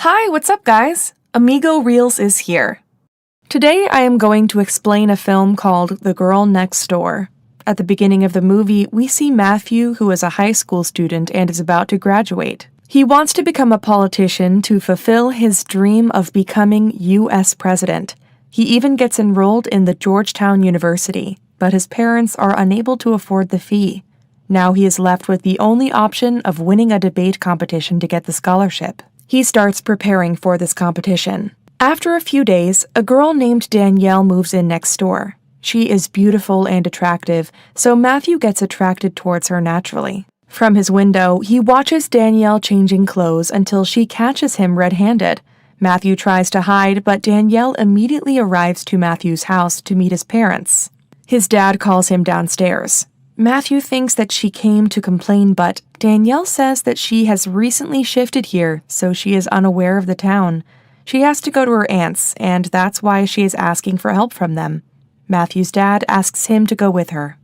Hi, what's up, guys? Amigo Reels is here. Today I am going to explain a film called The Girl Next Door. At the beginning of the movie, we see Matthew, who is a high school student and is about to graduate. He wants to become a politician to fulfill his dream of becoming U.S. president. He even gets enrolled in the Georgetown University, but his parents are unable to afford the fee. Now he is left with the only option of winning a debate competition to get the scholarship. He starts preparing for this competition. After a few days, a girl named Danielle moves in next door. She is beautiful and attractive, so Matthew gets attracted towards her naturally. From his window, he watches Danielle changing clothes until she catches him red-handed. Matthew tries to hide, but Danielle immediately arrives to Matthew's house to meet his parents. His dad calls him downstairs. Matthew thinks that she came to complain, but Danielle says that she has recently shifted here, so she is unaware of the town. She has to go to her aunt's, and that's why she is asking for help from them. Matthew's dad asks him to go with her.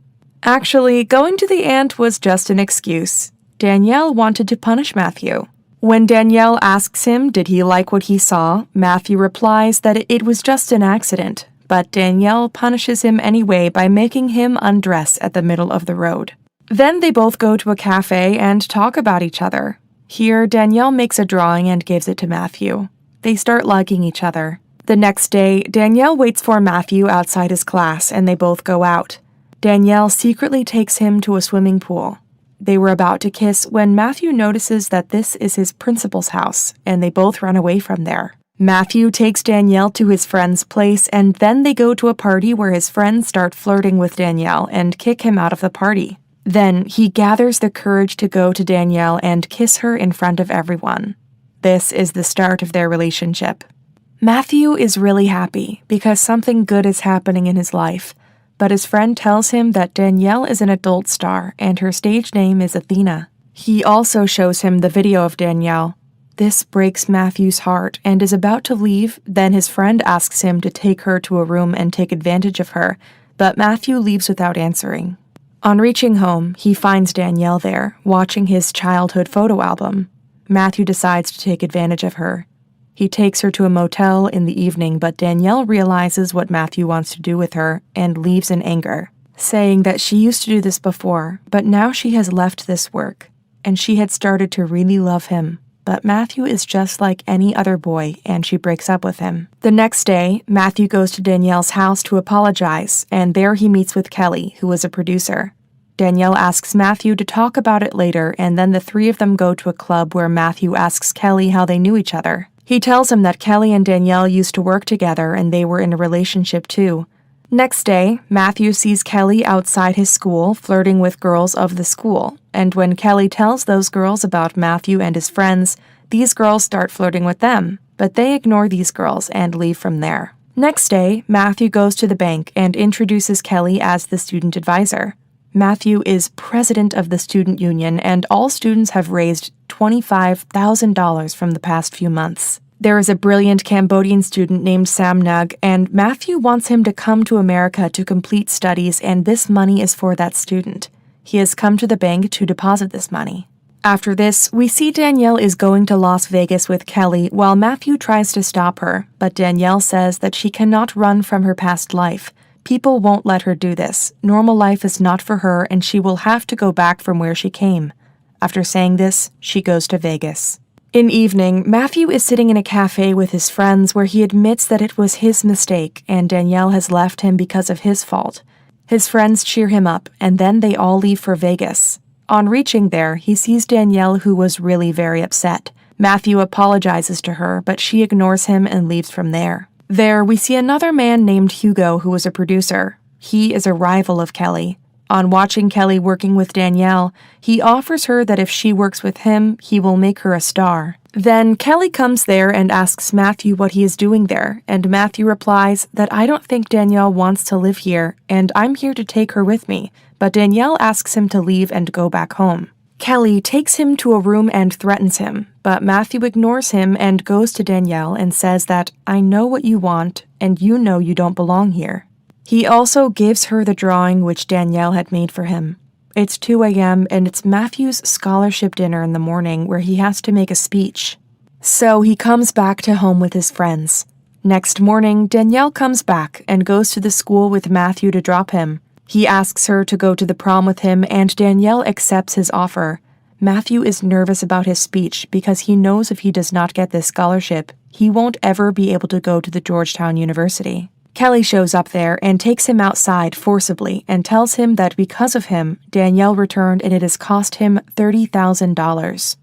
Actually, going to the aunt was just an excuse. Danielle wanted to punish Matthew. When Danielle asks him did he like what he saw, Matthew replies that it was just an accident. But Danielle punishes him anyway by making him undress at the middle of the road. Then they both go to a cafe and talk about each other. Here, Danielle makes a drawing and gives it to Matthew. They start liking each other. The next day, Danielle waits for Matthew outside his class and they both go out. Danielle secretly takes him to a swimming pool. They were about to kiss when Matthew notices that this is his principal's house, and they both run away from there. Matthew takes Danielle to his friend's place, and then they go to a party where his friends start flirting with Danielle and kick him out of the party. Then he gathers the courage to go to Danielle and kiss her in front of everyone. This is the start of their relationship. Matthew is really happy because something good is happening in his life, but his friend tells him that Danielle is an adult star and her stage name is Athena. He also shows him the video of Danielle. This breaks Matthew's heart and is about to leave, then his friend asks him to take her to a room and take advantage of her, but Matthew leaves without answering. On reaching home, he finds Danielle there, watching his childhood photo album. Matthew decides to take advantage of her. He takes her to a motel in the evening, but Danielle realizes what Matthew wants to do with her and leaves in anger, saying that she used to do this before, but now she has left this work, and she had started to really love him. But Matthew is just like any other boy, and she breaks up with him. The next day, Matthew goes to Danielle's house to apologize, and there he meets with Kelly, who is a producer. Danielle asks Matthew to talk about it later, and then the three of them go to a club where Matthew asks Kelly how they knew each other. He tells him that Kelly and Danielle used to work together, and they were in a relationship too. Next day, Matthew sees Kelly outside his school flirting with girls of the school, and when Kelly tells those girls about Matthew and his friends, these girls start flirting with them, but they ignore these girls and leave from there. Next day, Matthew goes to the bank and introduces Kelly as the student advisor. Matthew is president of the student union, and all students have raised $25,000 from the past few months. There is a brilliant Cambodian student named Sam Nug, and Matthew wants him to come to America to complete studies, and this money is for that student. He has come to the bank to deposit this money. After this, we see Danielle is going to Las Vegas with Kelly while Matthew tries to stop her, but Danielle says that she cannot run from her past life. People won't let her do this. Normal life is not for her, and she will have to go back from where she came. After saying this, she goes to Vegas. In evening, Matthew is sitting in a cafe with his friends where he admits that it was his mistake and Danielle has left him because of his fault. His friends cheer him up, and then they all leave for Vegas. On reaching there, he sees Danielle, who was really very upset. Matthew apologizes to her, but she ignores him and leaves from there. There, we see another man named Hugo, who is a producer. He is a rival of Kelly. On watching Kelly working with Danielle, he offers her that if she works with him, he will make her a star. Then Kelly comes there and asks Matthew what he is doing there, and Matthew replies that I don't think Danielle wants to live here, and I'm here to take her with me, but Danielle asks him to leave and go back home. Kelly takes him to a room and threatens him, but Matthew ignores him and goes to Danielle and says that I know what you want, and you know you don't belong here. He also gives her the drawing which Danielle had made for him. It's 2 a.m. and it's Matthew's scholarship dinner in the morning where he has to make a speech. So he comes back to home with his friends. Next morning, Danielle comes back and goes to the school with Matthew to drop him. He asks her to go to the prom with him, and Danielle accepts his offer. Matthew is nervous about his speech because he knows if he does not get this scholarship, he won't ever be able to go to the Georgetown University. Kelly shows up there and takes him outside forcibly and tells him that because of him, Danielle returned and it has cost him $30,000.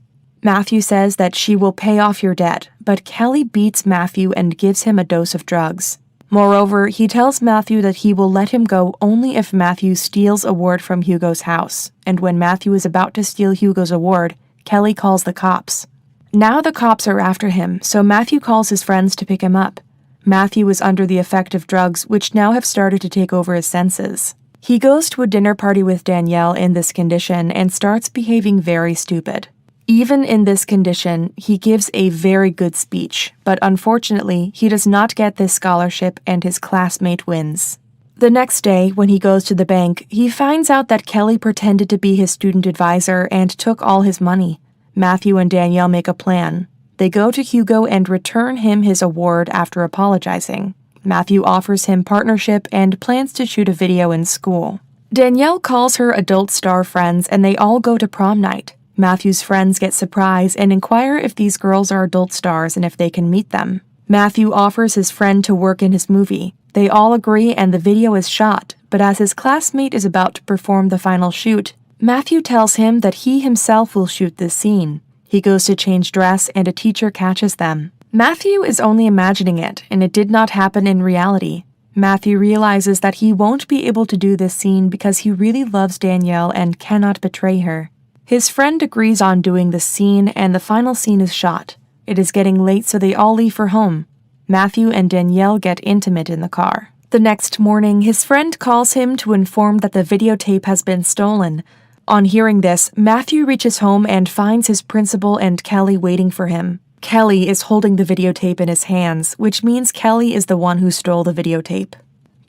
Matthew says that she will pay off your debt, but Kelly beats Matthew and gives him a dose of drugs. Moreover, he tells Matthew that he will let him go only if Matthew steals a award from Hugo's house, and when Matthew is about to steal Hugo's award, Kelly calls the cops. Now the cops are after him, so Matthew calls his friends to pick him up. Matthew is under the effect of drugs, which now have started to take over his senses. He goes to a dinner party with Danielle in this condition and starts behaving very stupid. Even in this condition, he gives a very good speech, but unfortunately, he does not get this scholarship and his classmate wins. The next day, when he goes to the bank, he finds out that Kelly pretended to be his student advisor and took all his money. Matthew and Danielle make a plan. They go to Hugo and return him his award after apologizing. Matthew offers him partnership and plans to shoot a video in school. Danielle calls her adult star friends and they all go to prom night. Matthew's friends get surprised and inquire if these girls are adult stars and if they can meet them. Matthew offers his friend to work in his movie. They all agree and the video is shot, but as his classmate is about to perform the final shoot, Matthew tells him that he himself will shoot this scene. He goes to change dress and a teacher catches them. Matthew is only imagining it, and it did not happen in reality. Matthew realizes that he won't be able to do this scene because he really loves Danielle and cannot betray her. His friend agrees on doing the scene, and the final scene is shot. It is getting late, so they all leave for home. Matthew and Danielle get intimate in the car. The next morning, his friend calls him to inform that the videotape has been stolen. On hearing this, Matthew reaches home and finds his principal and Kelly waiting for him. Kelly is holding the videotape in his hands, which means Kelly is the one who stole the videotape.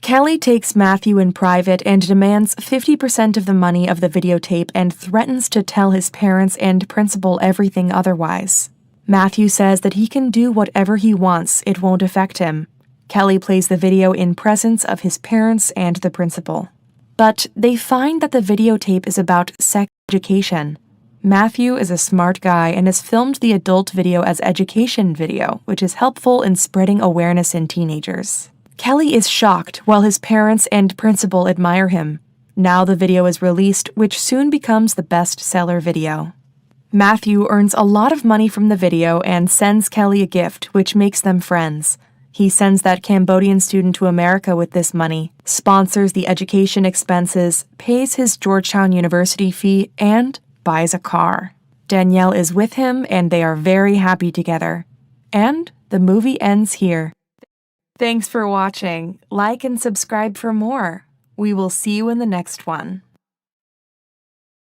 Kelly takes Matthew in private and demands 50% of the money of the videotape and threatens to tell his parents and principal everything otherwise. Matthew says that he can do whatever he wants, it won't affect him. Kelly plays the video in presence of his parents and the principal. But they find that the videotape is about sex education. Matthew is a smart guy and has filmed the adult video as education video, which is helpful in spreading awareness in teenagers. Kelly is shocked while his parents and principal admire him. Now the video is released, which soon becomes the bestseller video. Matthew earns a lot of money from the video and sends Kelly a gift, which makes them friends. He sends that Cambodian student to America with this money, sponsors the education expenses, pays his Georgetown University fee, and buys a car. Danielle is with him and they are very happy together. And the movie ends here. Thanks for watching. Like and subscribe for more. We will see you in the next one.